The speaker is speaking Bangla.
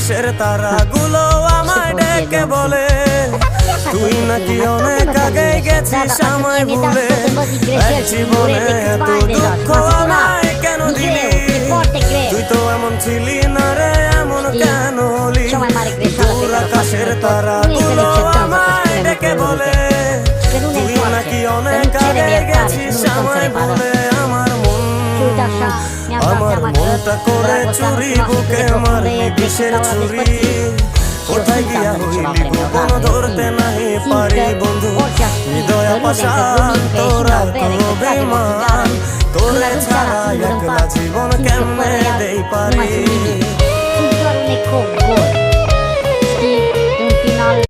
আকাশের তারাগুলো আমায় ডেকে বলে তুই নাকি অনেক আগে গেছিস আমায় ভুলে। এক জীবনে এত দুঃখ আমায় কেন দিলি? তুই তো এমন ছিলি না রে, এমন কেন হলি? তোর আকাশের তারাগুলো আমায় ডেকে বলে তুই নাকি অনেক আগে গেছিস আমায় ভুলে। আমার মনটা করে চুরি, বুকে মারলি বিষের ছুরি। কোথায় গিয়া হইলি গোপন ধরতে নাহি পারি বন্ধু। হৃদয় পাষাণ তোরা তো বেঈমান, তোরে ছাড়া একলা জীবন কেমনে দেই পারি।